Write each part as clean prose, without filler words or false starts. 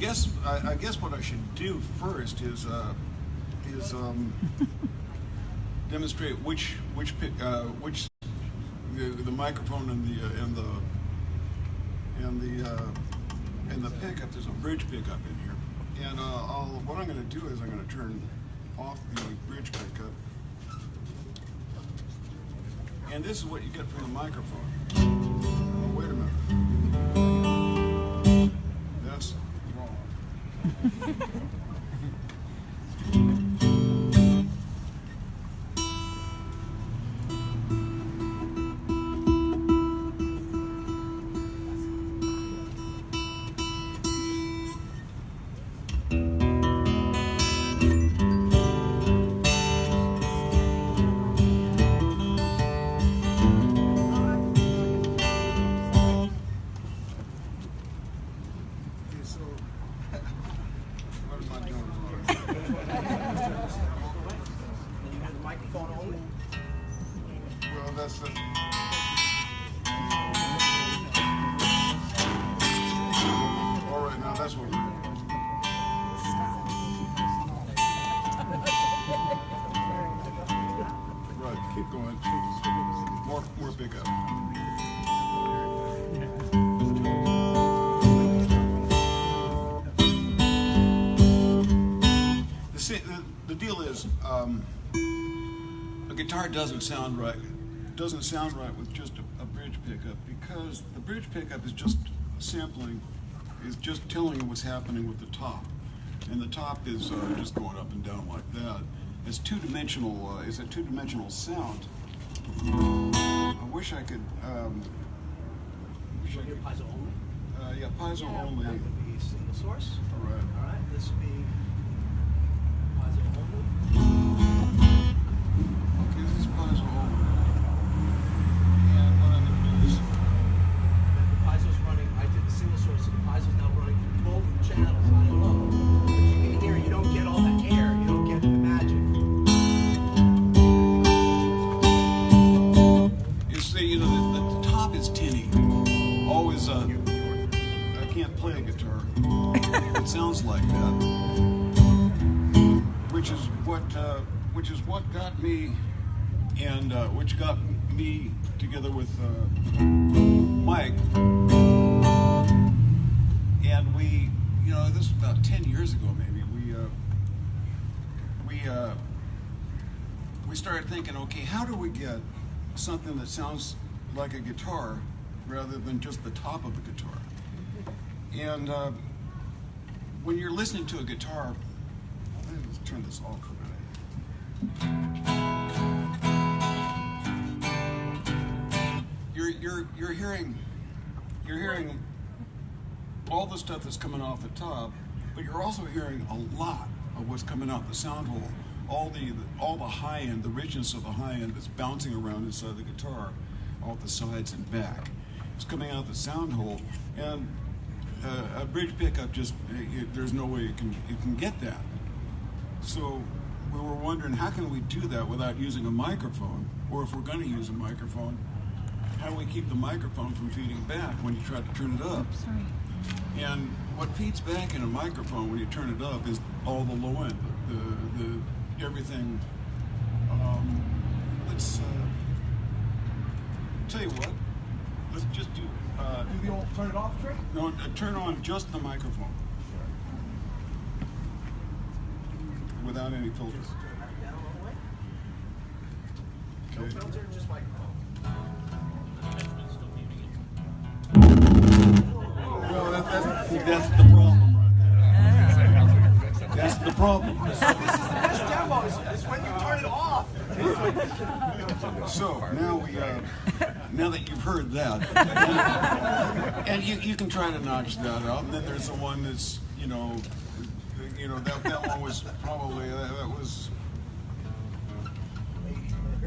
guess what I should do first is demonstrate which the microphone and the pickup. There's a bridge pickup in here, and what I'm going to do is I'm going to turn off the bridge pickup, and this is what you get from the microphone. Oh, wait a minute. That's wrong. That's the... All right, now that's what we're doing. Right, keep going. More pickup. The deal is, a guitar doesn't sound right with just a bridge pickup, because the bridge pickup is just sampling, is just telling you what's happening with the top, and the top is just going up and down like that. It's two-dimensional. It's a two-dimensional sound. I wish I could. Piezo only. Yeah, piezo only. That would be single source. All right. All right. This would be piezo only. Okay, this is piezo only. And what I'm going to do is... Then the piezo's running. I did the single source, so the piezo's now running both channels high and low. But you can hear, you don't get all that air. You don't get the magic. You see, you know, the top is tinny. Always, I can't play a guitar. It sounds like that. Which is what got me, and which got me together with Mike. And we, you know, this was about 10 years ago maybe. We started thinking, okay, how do we get something that sounds like a guitar rather than just the top of the guitar? And when you're listening to a guitar, let's turn this off for a minute. You're hearing all the stuff that's coming off the top, but you're also hearing a lot of what's coming out the sound hole. All the high end, the richness of the high end that's bouncing around inside the guitar, off the sides and back. It's coming out the sound hole, and a bridge pickup there's no way it can get that. So we were wondering, how can we do that without using a microphone? Or if we're going to use a microphone, how do we keep the microphone from feeding back when you try to turn it up? Sorry. And what feeds back in a microphone when you turn it up is all the low end, the everything. Let's tell you what. Let's just do. Do the old turn it off trick? No, turn on just the microphone. Without any filter. Just turn that down all the way. No Okay. filter, just microphone. Well, that's the problem right there. That's the problem. So this is the best demo, is when you turn it off. So now that you've heard that, and you can try to notch that out. And then there's the one that's that one was probably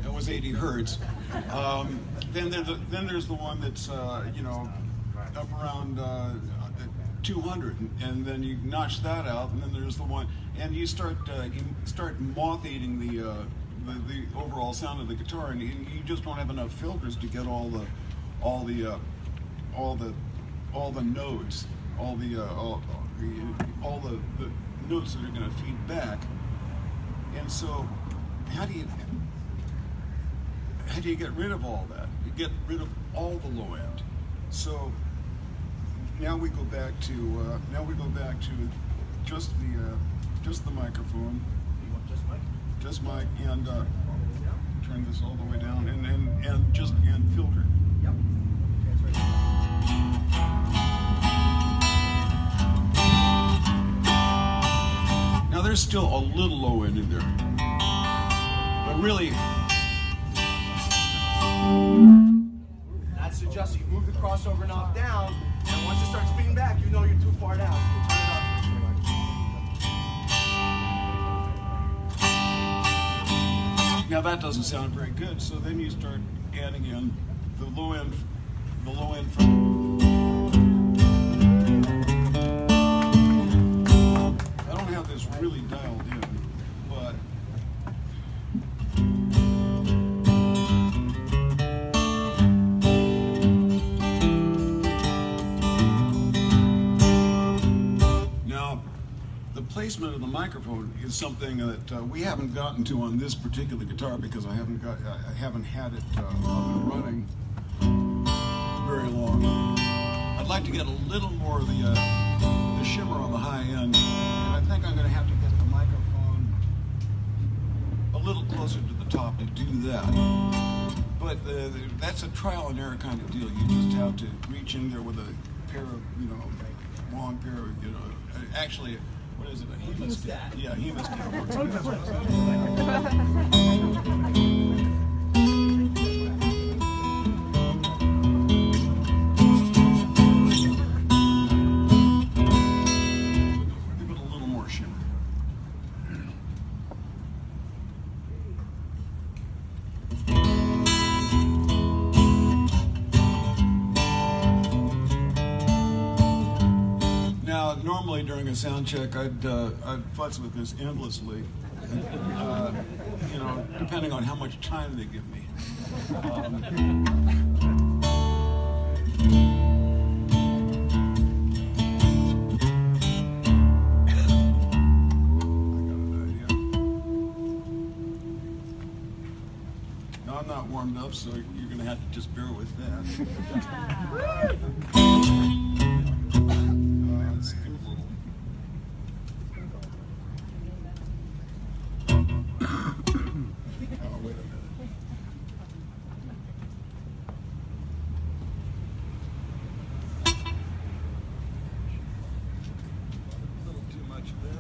that was 80 hertz. Then there's the one that's up around 200, and then you notch that out, and then there's the one, and you start moth eating the overall sound of the guitar, and you just don't have enough filters to get all the notes, all the notes that are going to feed back. And so, how do you get rid of all that? You get rid of all the low end. So now we go back to just the microphone. You want just mic? Just mic, and turn this all the way down, and filter. Yep. Transfer it. Now there's still a little low end in there, but really, That's adjusted. You move the crossover knob down, and once it starts feeding back, you know you're too far down. You turn it up. now that doesn't sound very good. So then you start adding in the low end from. I don't have this really dialed in, but. The placement of the microphone is something that we haven't gotten to on this particular guitar because I haven't had it up and running very long. I'd like to get a little more of the shimmer on the high end, and I think I'm going to have to get the microphone a little closer to the top to do that. But that's a trial and error kind of deal. You just have to reach in there with a pair of, long pair of, actually. What is it? A hemostat? Yeah, hemostat works. Give it a little more shimmer. Now, normally during a sound check, I'd futz with this endlessly, depending on how much time they give me. I got an idea. Now, I'm not warmed up, so you're going to have to just bear with that. Let's give it a little. Oh, wait a minute. A little too much of that.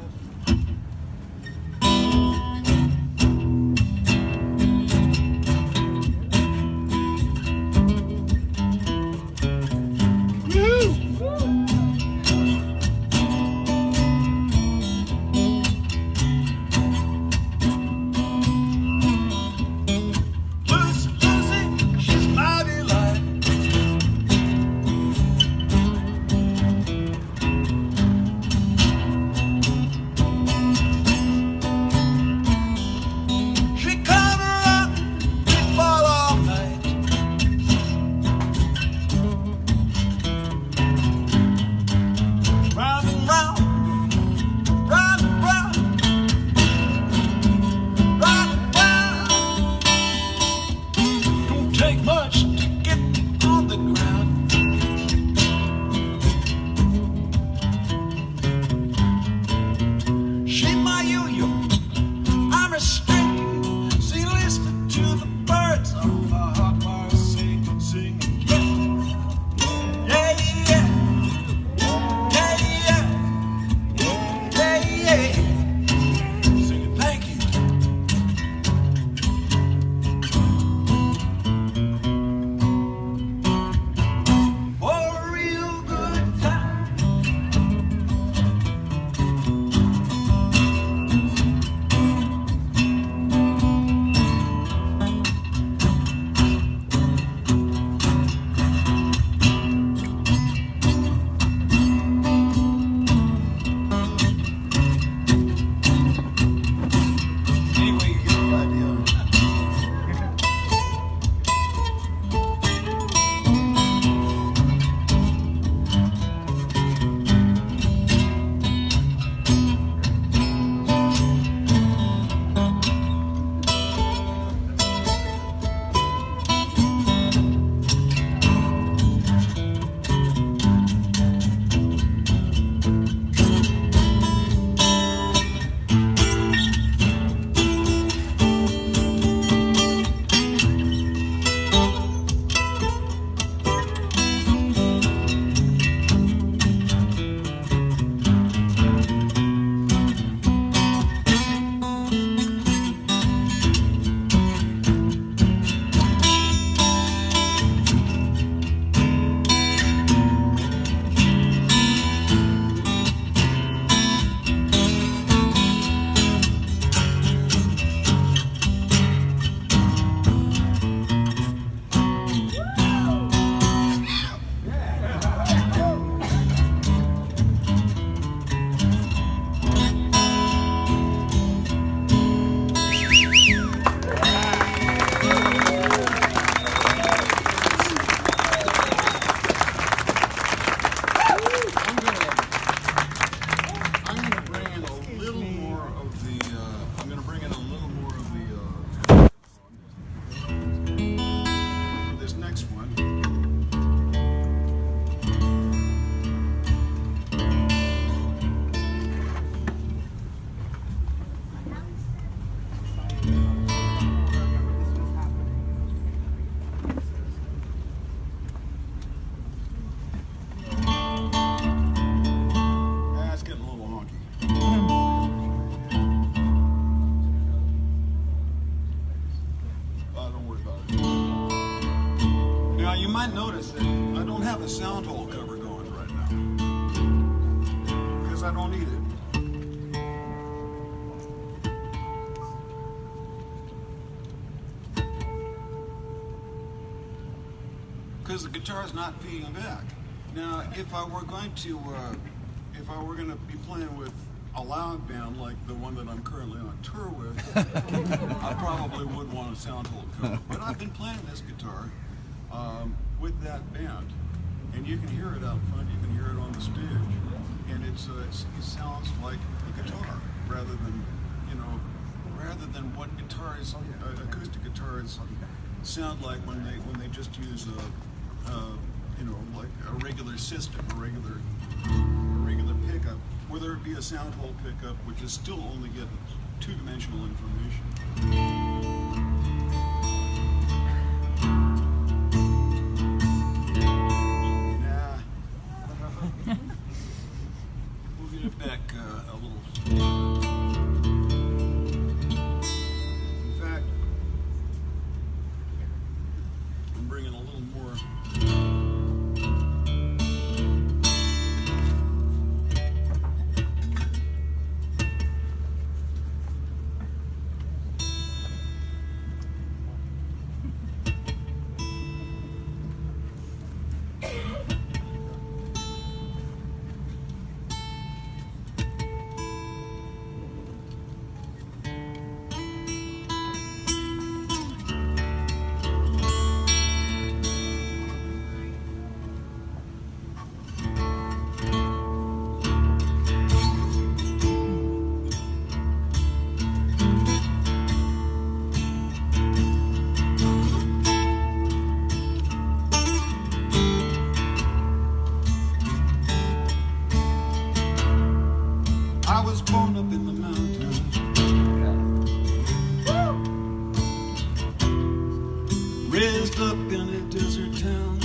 Woo! might notice that I don't have a sound hole cover going right now because I don't need it. Because the guitar is not feeding back. Now, if I were going to be playing with a loud band like the one that I'm currently on tour with, I probably would want a sound hole cover. But I've been playing this guitar with that band, and you can hear it out front. You can hear it on the stage, and it sounds like a guitar rather than what guitars, acoustic guitars, sound like when they just use like a regular system, a regular pickup, whether it be a sound hole pickup, which is still only getting two-dimensional information. Nah. We'll get it back a little. In fact, I'm bringing a little more. I was born up in the mountains, raised up in a desert town,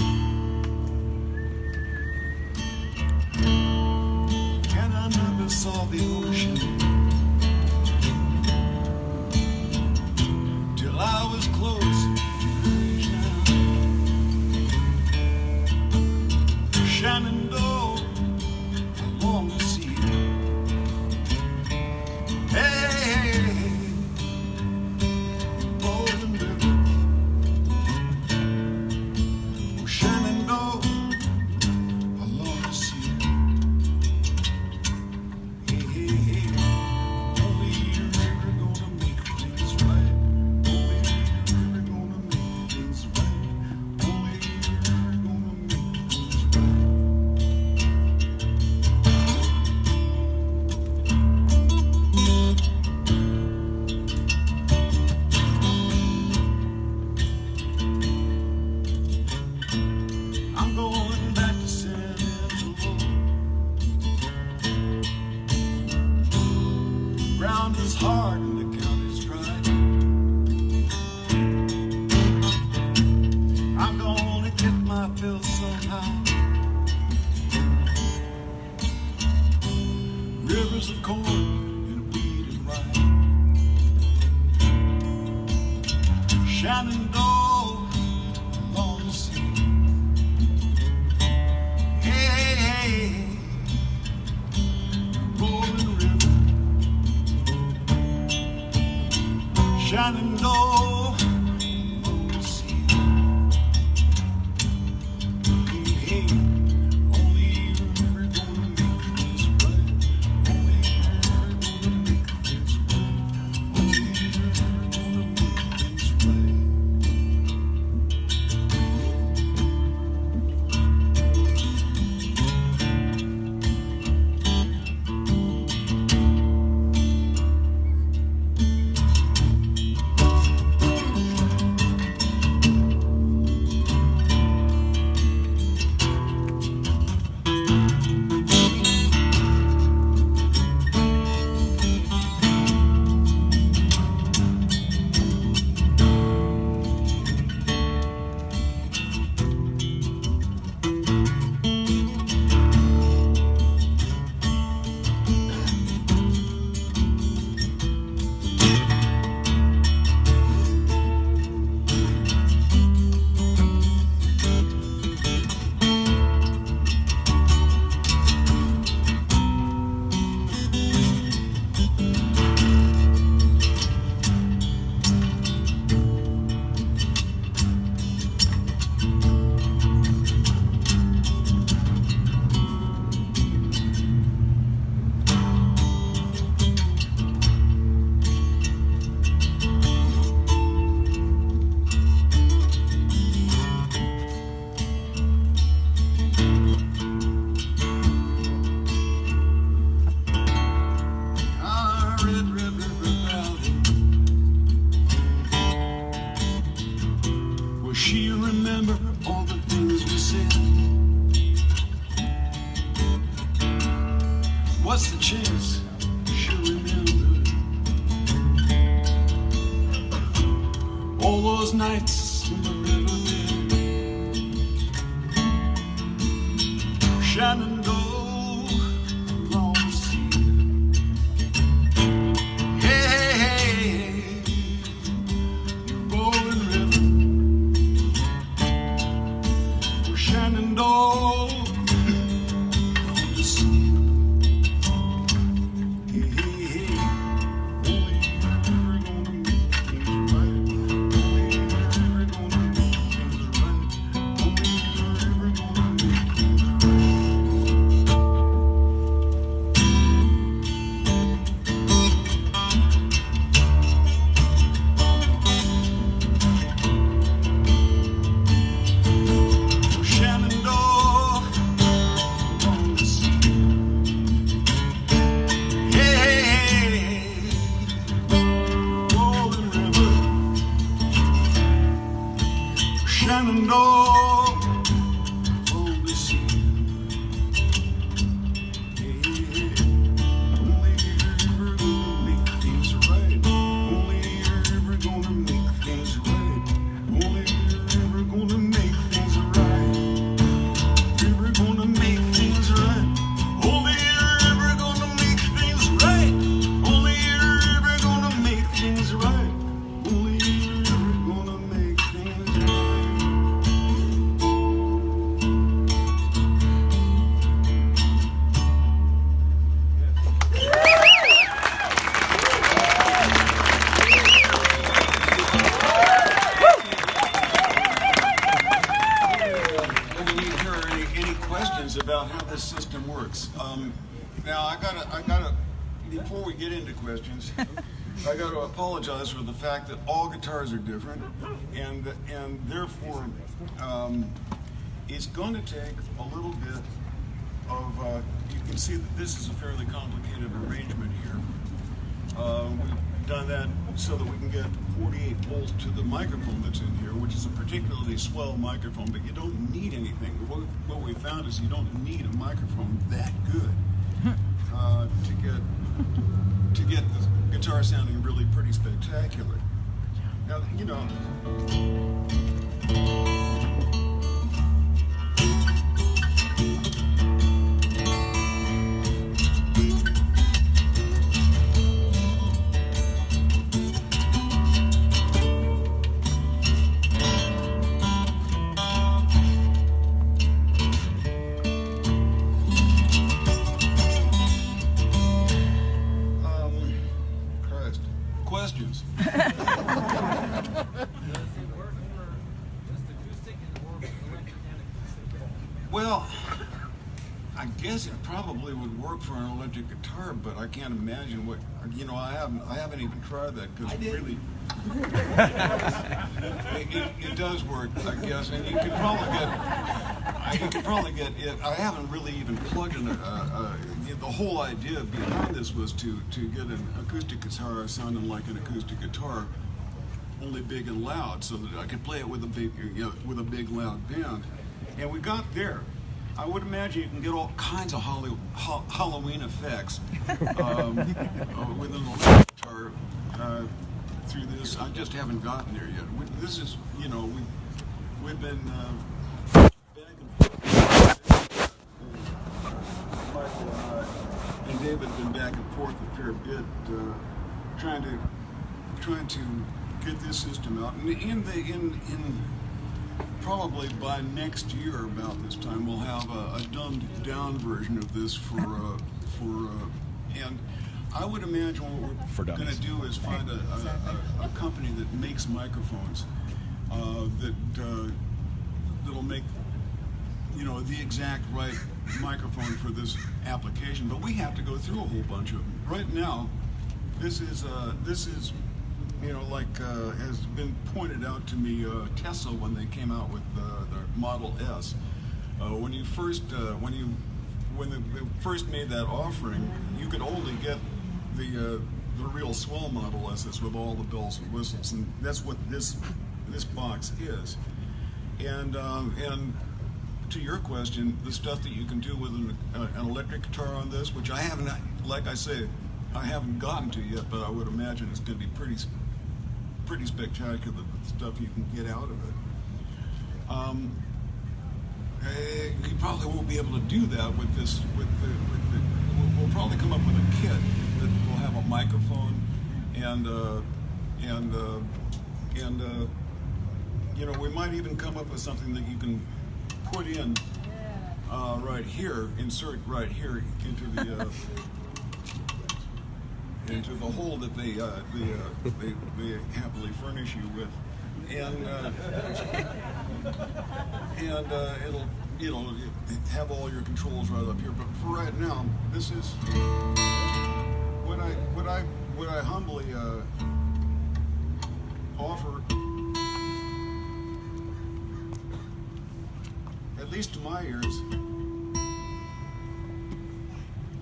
and I never saw the ocean till I was close to Shenandoah along the sea. Ground is hard and the ground is dry. I'm gonna get my fill somehow. Rivers of corn and wheat and rye. Shenandoah along the sea. Hey, hey, rolling river. Shenandoah along the sea. Hey, only you're gonna make this right. Only you're gonna make this right. Only you're gonna make this right. nights in the riverbed, Shenandoah along the sea. Hey, hey, hey, rolling river, Shenandoah along the sea. Hey, hey, hey, only you're gonna make things right. Only you're gonna make things right. Only you're gonna make things Shenandoah along the sea. Hey, hey, hey, rolling river, Shenandoah along the sea. Hey, hey, hey, only you're gonna make things right. Only you're gonna make things right. Only you're gonna make things right. Ever gonna make things right. Only you're ever gonna make things right. Only you're ever gonna make things right. Only you're ever gonna make things right. Do you hear any questions about how this system works? Now I gotta, before we get into questions, I gotta apologize for the fact that all guitars are different, and therefore it's going to take a little bit of. You can see that this is a fairly complicated arrangement here. We've done that so that we can get 48 volts to the microphone that's in here, which is a particularly swell microphone, but you don't need anything. What we found is you don't need a microphone that good to get the guitar sounding really pretty spectacular. Now, you know, Christ. Questions? Does it work for just acoustic or electric and acoustic? Well, I guess it probably would work for an electric guitar, but I can't imagine what, you know, I haven't even tried that because I did. really it does work, I guess, and you could probably get it. I haven't really even plugged in the whole idea behind this was to get an acoustic guitar sounding like an acoustic guitar, only big and loud, so that I could play it with a big loud band. And we got there. I would imagine you can get all kinds of Halloween effects with an electric guitar through this. I just haven't gotten there yet. This is, you know, we've been back and forth. Michael and David have been back and forth a fair bit, trying to get this system out. And in probably by next year, about this time, we'll have a dumbed down version of this and I would imagine what we're going to do is find a company that makes microphones that'll make, you know, the exact right microphone for this application. But we have to go through a whole bunch of them. Right now, this is you know, like has been pointed out to me, Tesla, when they came out with the Model S, when they first made that offering, you could only get the real swell Model S's with all the bells and whistles, and that's what this box is. And to your question, the stuff that you can do with an electric guitar on this, which I haven't, like I say, I haven't gotten to yet, but I would imagine it's going to be pretty spectacular, the stuff you can get out of it. You probably won't be able to do that with this. We'll probably come up with a kit that will have a microphone and you know, we might even come up with something that you can put in right here, insert right here into the hole that they happily furnish you with, and it'll have all your controls right up here. But for right now, this is what I humbly offer, at least to my ears,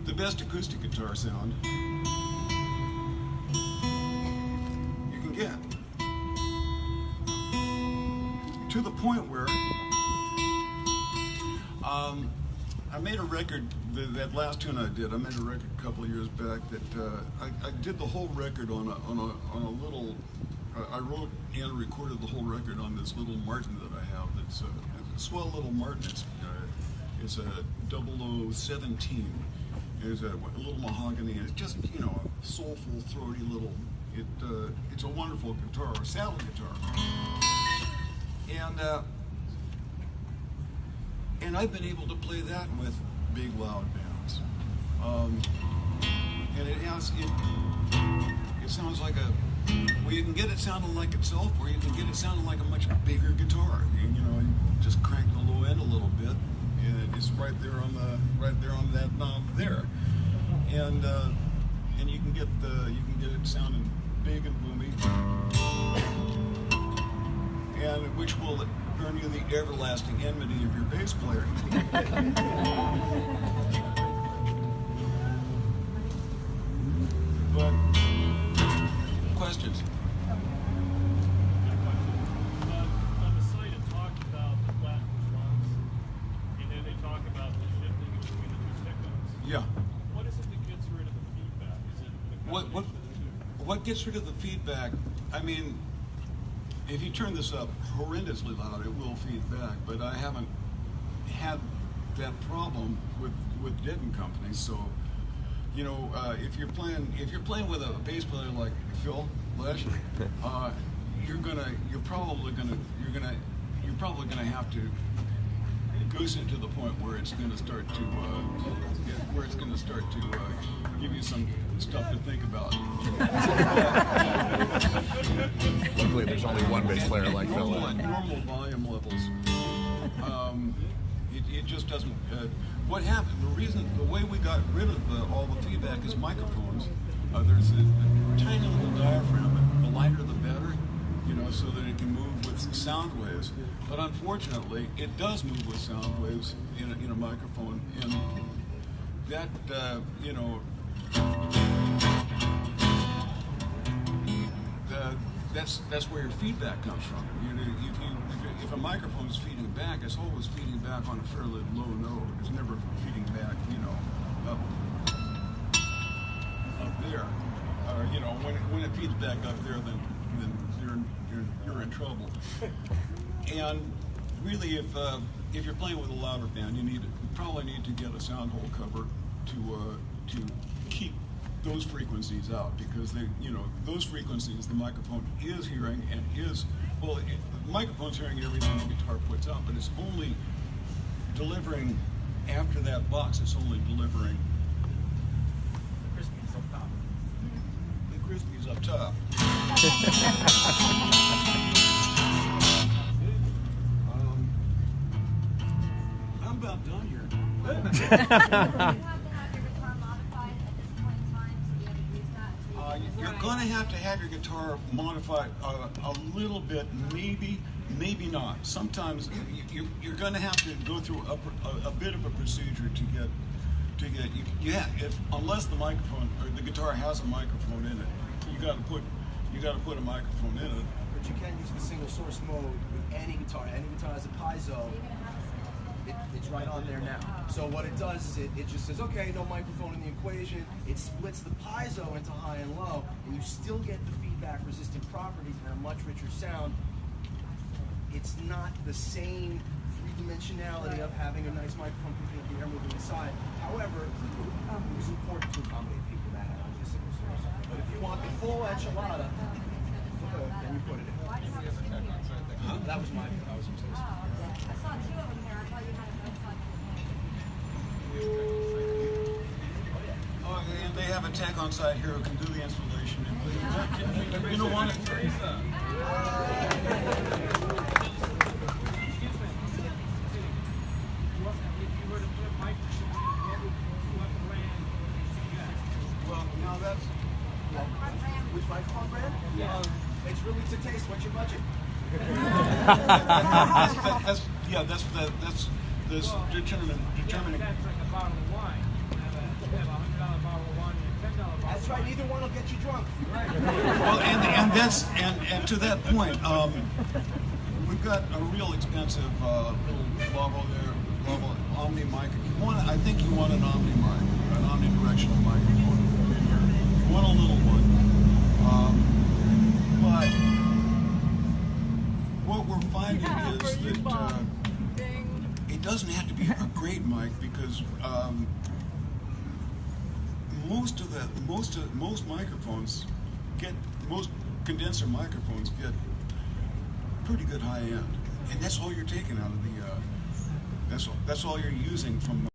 the best acoustic guitar sound you can get. To the point where I made a record, that last tune I made a record a couple of years back that I did the whole record on a little, I wrote and recorded the whole record on this little Martin that I have. That's a swell little Martin. It's a 0017. It's a little mahogany. It's just, you know, a soulful, throaty little. It's a wonderful guitar, a saddle guitar. And I've been able to play that with big loud bands. And it sounds like well, you can get it sounding like itself, or you can get it sounding like a much bigger guitar. You know, you just crank the low end a little bit, and it's right there on that knob there. And you can get it sounding big and boomy, and which will earn you the everlasting enmity of your bass player. But questions? On the site, it talked about the flat drums, and then they talk about the shifting between the two stick-ups. Yeah. What is it that gets rid of the feedback? Is it the combination of the two? What gets rid of the feedback? I mean, if you turn this up horrendously loud, it will feed back. But I haven't had that problem with Dead & Company. So, you know, if you're playing with a bass player like Phil Lesh, you're probably gonna have to goose it to the point where it's gonna start to give you some stuff to think about. Luckily, there's only one bass player like Phil. At normal volume levels, it just doesn't. What happened? The way we got rid of all the feedback is microphones. There's a tiny little diaphragm. The lighter, the better. You know, so that it can move with sound waves. But unfortunately, it does move with sound waves in a microphone, and that you know. That's where your feedback comes from. You know, if a microphone is feeding back, it's always feeding back on a fairly low note. It's never feeding back, you know, up there. You know, when it feeds back up there, then you're in trouble. And really, if you're playing with a louder band, you probably need to get a sound hole cover to keep those frequencies out, because those frequencies the microphone is hearing, and the microphone's hearing everything the guitar puts out, but it's only delivering after that box. It's only delivering The crispies up top. the crispies up top. I'm about done here. You're going to have your guitar modified a little bit, maybe not. Sometimes you're going to have to go through a bit of a procedure to get unless the microphone or the guitar has a microphone in it, you got to put a microphone in it. But you can use the single source mode with any guitar. Any guitar has a piezo. It's right on there now. So what it does is it just says, okay, no microphone in the equation. It splits the piezo into high and low, and you still get the feedback. feedback-resistant properties and a much richer sound. It's not the same three-dimensionality of having a nice microphone picking up the air moving inside. However, it's important to accommodate people that have only a single source. But if you want the full enchilada, then you put it in. That was my, I was in taste. I saw 2 of them here. I thought you had a nice Oh, and they have a tech on site here who can do the installation. You don't want it. Well, now that's Which microphone brand? yeah. It's really to taste. What's your budget? That's determining. That's like a bottle of wine. You have a $100 bottle of wine and a $10 bottle That's of right. wine. Neither one will get you drunk. Well, and to that point, we've got a real expensive little Lovo there, Lovo Omni mic. I think you want an Omni mic, an omnidirectional microphone. You want a little one, but what we're finding is that it doesn't have to be a great mic because most microphones most condenser microphones get pretty good high end, and that's all you're taking out of the that's all you're using from